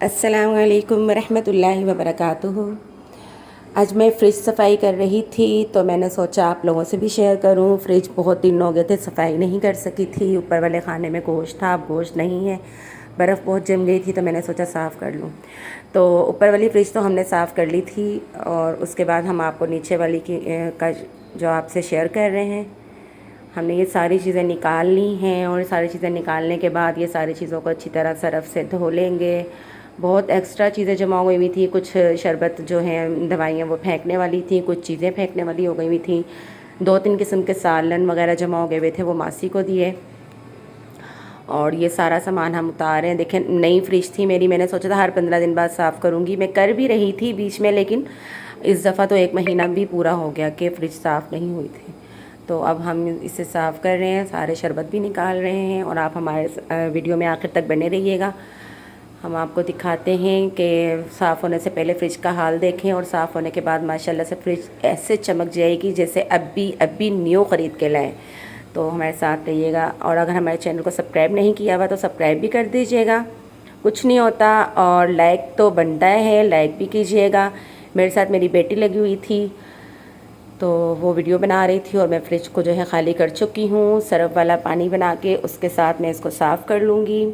अस्सलामु अलैकुम रहमतुल्लाहि व बरकातुहू। आज मैं फ़्रिज सफ़ाई कर रही थी तो मैंने सोचा आप लोगों से भी शेयर करूं। फ़्रिज बहुत दिन हो गए थे सफ़ाई नहीं कर सकी थी। ऊपर वाले खाने में गोश्त था, अब गोश्त नहीं है, बर्फ़ बहुत जम गई थी तो मैंने सोचा साफ़ कर लूं। तो ऊपर वाली फ़्रिज तो हमने साफ़ कर ली थी और उसके बाद हम आपको नीचे वाली की का जो आपसे शेयर कर रहे हैं। हमने ये सारी चीज़ें निकाल ली हैं और सारी चीज़ें निकालने के बाद ये सारी चीज़ों को अच्छी तरह सरफ़ से धो लेंगे। बहुत एक्स्ट्रा चीज़ें जमा हो गई हुई थी, कुछ शरबत जो हैं दवाइयाँ वो फेंकने वाली थी, कुछ चीज़ें फेंकने वाली हो गई हुई थी। 2-3 किस्म के सालन वगैरह जमा हो गए हुए थे, वो मासी को दिए। और ये सारा सामान हम उतार रहे हैं। देखें, नई फ्रिज थी मेरी, मैंने सोचा था हर 15 दिन बाद साफ़ करूँगी। मैं कर भी रही थी बीच में, लेकिन इस दफ़ा तो 1 महीना भी पूरा हो गया कि फ़्रिज साफ़ नहीं हुई थी। तो अब हम इसे साफ़ कर रहे हैं, सारे शरबत भी निकाल रहे हैं और आप हमारे वीडियो में आखिर तक बने रहिएगा। हम आपको दिखाते हैं कि साफ़ होने से पहले फ़्रिज का हाल देखें और साफ़ होने के बाद माशाल्लाह से फ़्रिज ऐसे चमक जाएगी जैसे अभी न्यू ख़रीद के लाएँ। तो हमारे साथ रहिएगा और अगर हमारे चैनल को सब्सक्राइब नहीं किया हुआ तो सब्सक्राइब भी कर दीजिएगा, कुछ नहीं होता। और लाइक तो बनता है, लाइक भी कीजिएगा। मेरे साथ मेरी बेटी लगी हुई थी तो वो वीडियो बना रही थी और मैं फ़्रिज को जो है ख़ाली कर चुकी हूँ। सरफ़ वाला पानी बना के उसके साथ मैं इसको साफ़ कर लूँगी।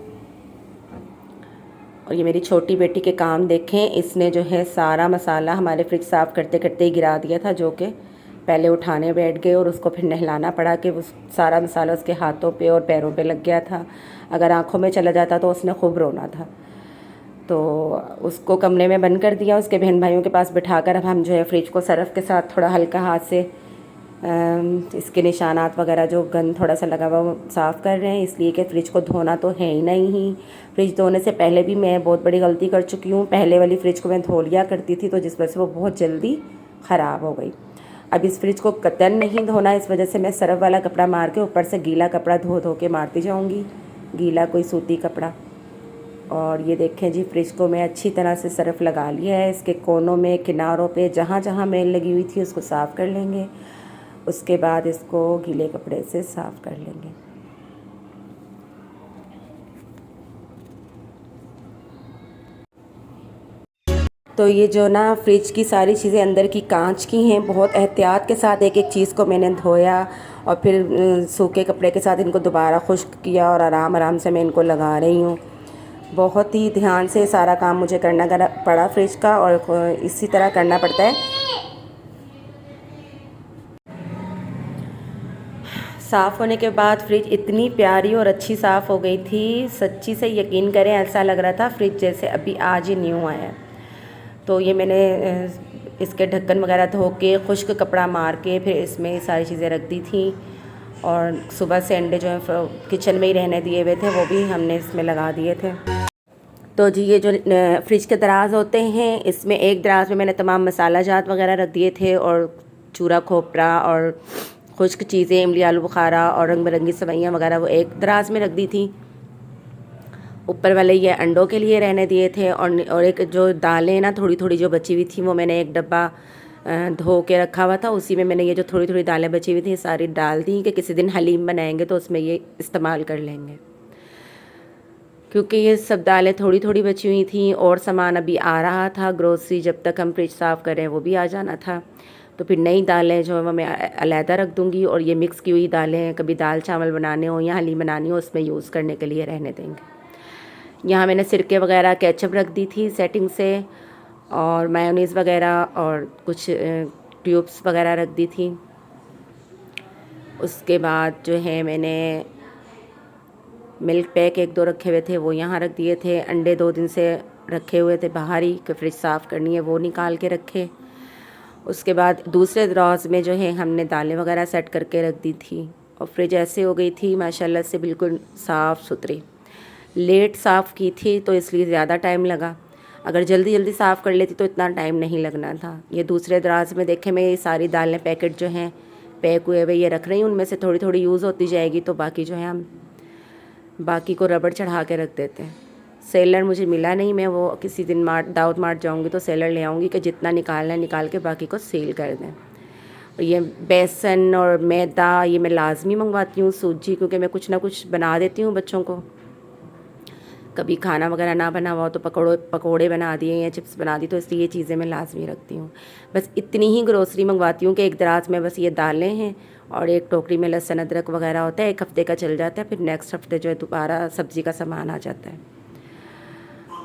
और ये मेरी छोटी बेटी के काम देखें, इसने जो है सारा मसाला हमारे फ्रिज साफ़ करते करते ही गिरा दिया था, जो कि पहले उठाने बैठ गए और उसको फिर नहलाना पड़ा कि वो सारा मसाला उसके हाथों पे और पैरों पे लग गया था। अगर आँखों में चला जाता तो उसने खूब रोना था। तो उसको कमरे में बंद कर दिया, उसके बहन भाइयों के पास बिठाकर अब हम जो है फ्रिज को सरफ़ के साथ थोड़ा हल्का हाथ से इसके निशानात वगैरह जो गंद थोड़ा सा लगा हुआ वो साफ़ कर रहे हैं, इसलिए कि फ़्रिज को धोना तो है ही नहीं। फ्रिज धोने से पहले भी मैं बहुत बड़ी गलती कर चुकी हूँ। पहले वाली फ़्रिज को मैं धो लिया करती थी तो जिस वजह से वो बहुत जल्दी ख़राब हो गई। अब इस फ्रिज को कतई नहीं धोना, इस वजह से मैं सरफ़ वाला कपड़ा मार के ऊपर से गीला कपड़ा धो धो के मारती जाऊँगी, गीला कोई सूती कपड़ा। और ये देखें जी, फ्रिज को मैं अच्छी तरह से सरफ़ लगा लिया है। इसके कोनों में, किनारों पे जहाँ जहाँ मैल लगी हुई थी उसको साफ़ कर लेंगे। उसके बाद इसको गीले कपड़े से साफ़ कर लेंगे। तो ये जो ना फ्रिज की सारी चीज़ें अंदर की कांच की हैं, बहुत एहतियात के साथ एक एक चीज़ को मैंने धोया और फिर सूखे कपड़े के साथ इनको दोबारा खुश्क किया और आराम आराम से मैं इनको लगा रही हूँ। बहुत ही ध्यान से सारा काम मुझे करना पड़ा फ्रिज का, और इसी तरह करना पड़ता है। साफ़ होने के बाद फ्रिज इतनी प्यारी और अच्छी साफ़ हो गई थी, सच्ची से यकीन करें ऐसा लग रहा था फ्रिज जैसे अभी आज ही न्यू आया है। तो ये मैंने इसके ढक्कन वगैरह धो के खुश्क कपड़ा मार के फिर इसमें सारी चीज़ें रख दी थी। और सुबह से अंडे जो है किचन में ही रहने दिए हुए थे वो भी हमने इसमें लगा दिए थे। तो जी, ये जो फ्रिज के दराज होते हैं, इसमें एक दराज में मैंने तमाम मसाला जात वगैरह रख दिए थे और चूरा खोपरा और खुश्क चीज़ें, इमली आलू बुखारा और रंग बिरंगी सेवइयाँ वगैरह वो एक दराज में रख दी थी। ऊपर वाले ये अंडों के लिए रहने दिए थे और एक जो दालें ना थोड़ी थोड़ी जो बची हुई थी वो मैंने एक डब्बा धो के रखा हुआ था, उसी में मैंने ये जो थोड़ी थोड़ी दालें बची हुई थी सारी डाल दी कि किसी दिन हलीम बनाएंगे तो उसमें ये इस्तेमाल कर लेंगे। क्योंकि ये सब दालें थोड़ी थोड़ी बची हुई थी और सामान अभी आ रहा था, ग्रोसरी जब तक हम फ्रिज साफ़ करें वो भी आ जाना था। तो फिर नई दालें जो है वो मैं अलहदा रख दूँगी और ये मिक्स की हुई दालें कभी दाल चावल बनाने हो या हलीम बनानी हो उसमें यूज़ करने के लिए रहने देंगे। यहाँ मैंने सिरके वगैरह केचप रख दी थी सेटिंग से, और मायोनीज़ वगैरह और कुछ ट्यूब्स वगैरह रख दी थी। उसके बाद जो है मैंने मिल्क पैक 1-2 रखे हुए थे वो यहाँ रख दिए थे। अंडे 2 दिन से रखे हुए थे बाहर ही कि फ्रिज साफ़ करनी है, वो निकाल के रखे। उसके बाद दूसरे ड्रॉज में जो है हमने दालें वगैरह सेट करके रख दी थी और फ्रिज ऐसे हो गई थी माशाल्लाह से बिल्कुल साफ़ सुथरी। लेट साफ़ की थी तो इसलिए ज़्यादा टाइम लगा, अगर जल्दी जल्दी साफ़ कर लेती तो इतना टाइम नहीं लगना था। ये दूसरे दराज में देखे मैं ये सारी दालें पैकेट जो हैं पैक हुए हुए ये रख रही हूँ, उनमें से थोड़ी थोड़ी यूज़ होती जाएगी तो बाकी जो है हम बाकी को रबड़ चढ़ा के रख देते हैं। सेलर मुझे मिला नहीं, मैं वो किसी दिन दाऊद मार्ट जाऊँगी तो सेलर ले आऊँगी कि जितना निकालना है निकाल के बाकी को सेल कर दें। और ये बेसन और मैदा ये मैं लाजमी मंगवाती हूँ, सूजी, क्योंकि मैं कुछ ना कुछ बना देती हूँ बच्चों को। कभी खाना वगैरह ना बना हुआ हो तो पकोड़े बना दिए या चिप्स बना दी, तो इसलिए ये चीज़ें मैं लाजमी रखती हूँ। बस इतनी ही ग्रोसरी मंगवाती हूँ कि एक दराज में बस ये दालें हैं और एक टोकरी में लहसुन अदरक वगैरह होता है, एक हफ़्ते का चल जाता है, फिर नेक्स्ट हफ्ते जो है दोबारा सब्ज़ी का सामान आ जाता है।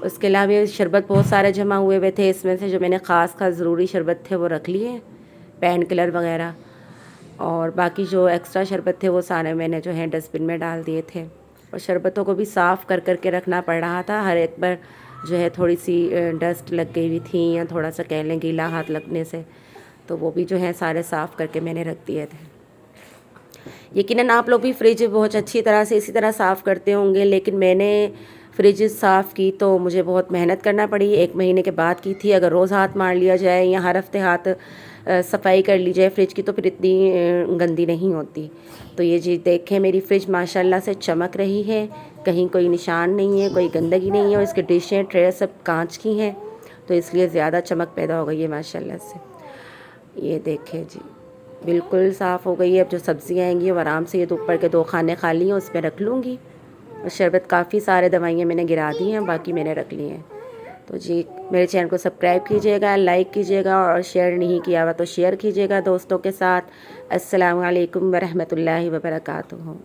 उसके अलावा ये शरबत बहुत सारे जमा हुए थे, इसमें से जो मैंने ख़ास ज़रूरी शरबत थे वो रख लिए, पेन किलर वगैरह, और बाकी जो एक्स्ट्रा शरबत थे वो सारे मैंने जो है डस्टबिन में डाल दिए थे। और शरबतों को भी साफ़ कर के रखना पड़ रहा था, हर एक बार जो है थोड़ी सी डस्ट लग गई हुई थी या थोड़ा सा कह लें गीला हाथ लगने से, तो वो भी जो है सारे साफ़ करके मैंने रख दिए थे। यकीनन आप लोग भी फ्रिज बहुत अच्छी तरह से इसी तरह साफ़ करते होंगे, लेकिन मैंने फ्रिज साफ़ की तो मुझे बहुत मेहनत करना पड़ी, 1 महीने के बाद की थी। अगर रोज़ हाथ मार लिया जाए या हर हफ्ते हाथ सफाई कर ली जाए फ्रिज की तो फिर इतनी गंदी नहीं होती। तो ये जी देखें, मेरी फ्रिज माशाल्लाह से चमक रही है, कहीं कोई निशान नहीं है, कोई गंदगी नहीं है, और इसके डिशें ट्रे सब कांच की हैं, तो इसलिए ज़्यादा चमक पैदा हो गई है माशाल्लाह से। ये देखें जी, बिल्कुल साफ़ हो गई है। अब जो सब्ज़ियाँ आएंगी वो आराम से, ये तो ऊपर के 2 खाने खाली हैं उसमें रख लूँगी। और शरबत काफ़ी सारे दवाइयाँ मैंने गिरा दी हैं, बाकी मैंने रख ली हैं। तो जी मेरे चैनल को सब्सक्राइब कीजिएगा, लाइक कीजिएगा, और शेयर नहीं किया हुआ तो शेयर कीजिएगा दोस्तों के साथ। अस्सलामु अलैकुम वरहमतुल्लाहि वबरकातुहू।